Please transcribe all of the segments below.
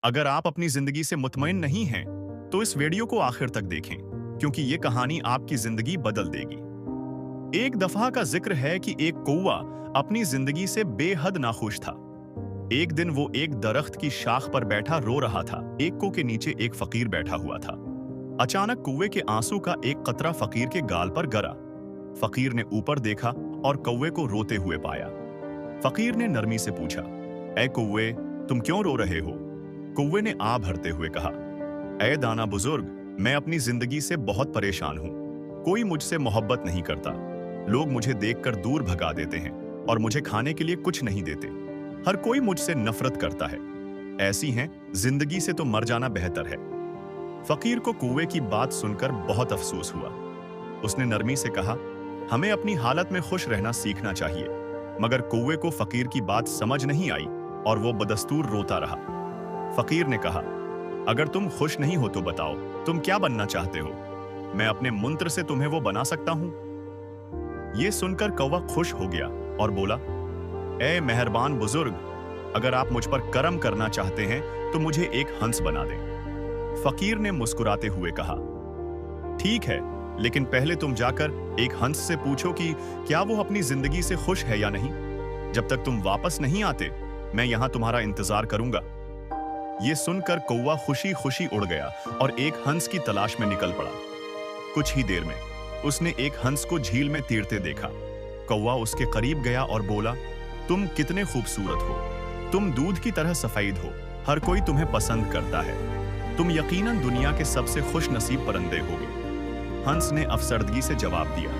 अगर आप अपनी जिंदगी से मुतमईन नहीं हैं, तो इस वीडियो को आखिर तक देखें, क्योंकि ये कहानी आपकी जिंदगी बदल देगी। एक दफा का जिक्र है कि एक कौवा अपनी जिंदगी से बेहद नाखुश था। एक दिन वो एक दरख्त की शाख पर बैठा रो रहा था। एक को के नीचे एक फकीर बैठा हुआ था। अचानक कौवे के आंसू का एक कतरा फकीर के गाल पर गिरा। फकीर ने ऊपर देखा और कौवे को रोते हुए पाया। फकीर ने नरमी से पूछा, ऐ कौवे, तुम क्यों रो रहे हो? कौवे ने आ भरते हुए कहा, ऐ दाना बुजुर्ग, मैं अपनी जिंदगी से बहुत परेशान हूं। कोई मुझसे मोहब्बत नहीं करता। लोग मुझे देखकर दूर भगा देते हैं और मुझे खाने के लिए कुछ नहीं देते। हर कोई मुझसे नफरत करता है। ऐसी हैं जिंदगी से तो मर जाना बेहतर है। फकीर को कौवे की बात सुनकर बहुत अफसोस हुआ। उसने नरमी से कहा, हमें अपनी हालत में खुश रहना सीखना चाहिए। मगर कौवे को फकीर की बात समझ नहीं आई और वो बदस्तूर रोता रहा। फकीर ने कहा, अगर तुम खुश नहीं हो तो बताओ, तुम क्या बनना चाहते हो? मैं अपने मंत्र से तुम्हें वो बना सकता हूं। ये सुनकर कौवा खुश हो गया और बोला, ए मेहरबान बुजुर्ग, अगर आप मुझ पर करम करना चाहते हैं तो मुझे एक हंस बना दें। फकीर ने मुस्कुराते हुए कहा, ठीक है, लेकिन पहले तुम जाकर एक हंस से पूछो कि क्या वो अपनी जिंदगी से खुश है या नहीं। जब तक तुम वापस नहीं आते, मैं यहां तुम्हारा इंतजार करूंगा। ये सुनकर कौवा खुशी खुशी उड़ गया और एक हंस की तलाश में निकल पड़ा। कुछ ही देर में उसने एक हंस को झील में तैरते देखा। कौवा उसके करीब गया और बोला, तुम कितने खूबसूरत हो, तुम दूध की तरह सफेद हो, हर कोई तुम्हें पसंद करता है, तुम यकीनन दुनिया के सबसे खुश नसीब परिंदे होगे। हंस ने अफसरदगी से जवाब दिया,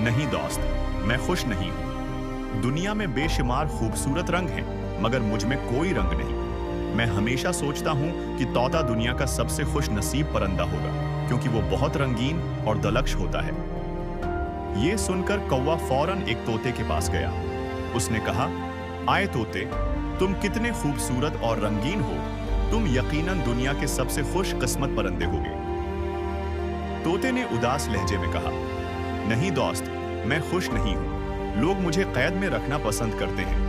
नहीं दोस्त, मैं खुश नहीं हूं। दुनिया में बेशुमार खूबसूरत रंग हैं, मगर मुझ में कोई रंग नहीं। मैं हमेशा सोचता हूं कि तोता दुनिया का सबसे खुश नसीब परिंदा होगा, क्योंकि वो बहुत रंगीन और दलक्ष होता है। ये सुनकर कौवा फौरन एक तोते के पास गया। उसने कहा, आए तोते, तुम कितने खूबसूरत और रंगीन हो, तुम यकीनन दुनिया के सबसे खुश किस्मत परिंदे होगे। तोते ने उदास लहजे में कहा, नहीं दोस्त, मैं खुश नहीं हूं। लोग मुझे कैद में रखना पसंद करते हैं।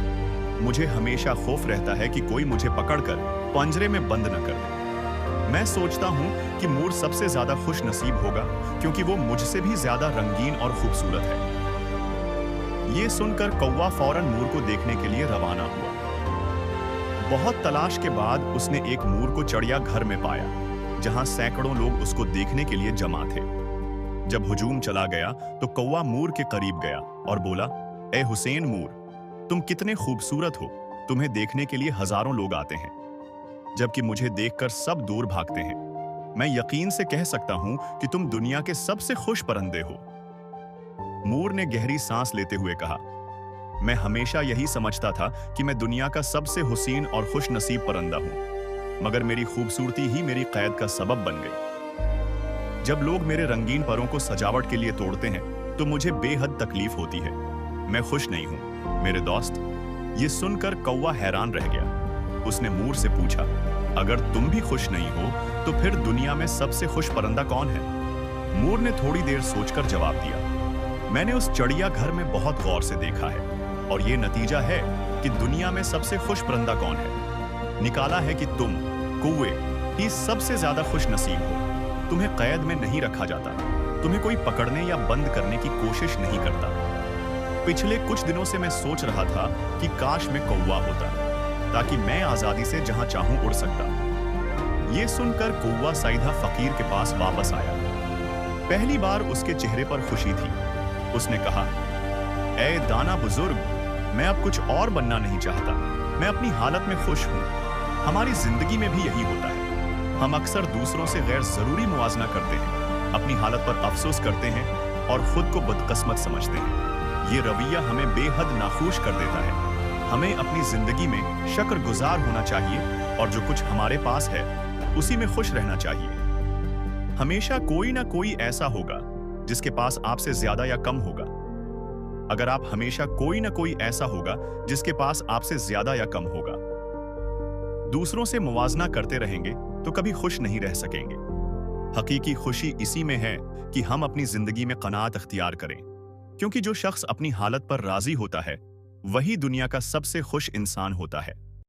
मुझे हमेशा खौफ रहता है कि कोई मुझे पकड़कर पंजरे में बंद न कर दे। मैं सोचता हूं कि मोर सबसे ज्यादा खुश नसीब होगा, क्योंकि वो मुझसे भी ज्यादा रंगीन और खूबसूरत है। ये सुनकर कौवा फौरन मोर को देखने के लिए रवाना हुआ। बहुत तलाश के बाद उसने एक मोर को चिड़ियाघर में पाया, जहां सैकड़ों लोग उसको देखने के लिए जमा थे। जब हुजूम चला गया तो कौवा मोर के करीब गया और बोला, ए हुसैन मोर, तुम कितने खूबसूरत हो, तुम्हें देखने के लिए हजारों लोग आते हैं, जबकि मुझे देखकर सब दूर भागते हैं। मैं यकीन से कह सकता हूं कि तुम दुनिया के सबसे खुश परिंदे हो। मोर ने गहरी सांस लेते हुए कहा, मैं हमेशा यही समझता था कि मैं दुनिया का सबसे हुसीन और खुश नसीब परिंदा हूं, मगर मेरी खूबसूरती ही मेरी कैद का सबब बन गई। जब लोग मेरे रंगीन परों को सजावट के लिए तोड़ते हैं तो मुझे बेहद तकलीफ होती है। मैं खुश नहीं हूं मेरे दोस्त। ये सुनकर कौवा हैरान रह गया। उसने मोर से पूछा, अगर तुम भी खुश नहीं हो तो फिर दुनिया में सबसे खुश परिंदा कौन है? मोर ने थोड़ी देर सोचकर जवाब दिया, मैंने उस चिड़ियाघर में बहुत गौर से देखा है और ये नतीजा है कि दुनिया में सबसे खुश परिंदा कौन है। निकाला है कि तुम कौवे ही सबसे ज्यादा खुश नसीब हो। तुम्हें कैद में नहीं रखा जाता, तुम्हें कोई पकड़ने या बंद करने की कोशिश नहीं करता। पिछले कुछ दिनों से मैं सोच रहा था कि काश मैं कौवा होता, ताकि मैं आजादी से जहां चाहूं उड़ सकता। यह सुनकर कौवा सीधा फकीर के पास वापस आया। पहली बार उसके चेहरे पर खुशी थी। उसने कहा, ऐ दाना बुजुर्ग, मैं अब कुछ और बनना नहीं चाहता। मैं अपनी हालत में खुश हूं। हमारी जिंदगी में भी यही होता है। हम अक्सर दूसरों से गैर जरूरी मुआवजा करते हैं, अपनी हालत पर अफसोस करते हैं और खुद को बदकिस्मत समझते हैं। ये रवैया हमें बेहद नाखुश कर देता है। हमें अपनी जिंदगी में शुक्रगुजार होना चाहिए और जो कुछ हमारे पास है उसी में खुश रहना चाहिए। हमेशा कोई ना कोई ऐसा होगा जिसके पास आपसे ज्यादा या कम होगा। अगर आप हमेशा कोई ना कोई ऐसा होगा जिसके पास आपसे ज्यादा या कम होगा, दूसरों से मुवाजना करते रहेंगे तो कभी खुश नहीं रह सकेंगे। हकीकी खुशी इसी में है कि हम अपनी जिंदगी में कनात अख्तियार करें, क्योंकि जो शख्स अपनी हालत पर राजी होता है वही दुनिया का सबसे खुश इंसान होता है।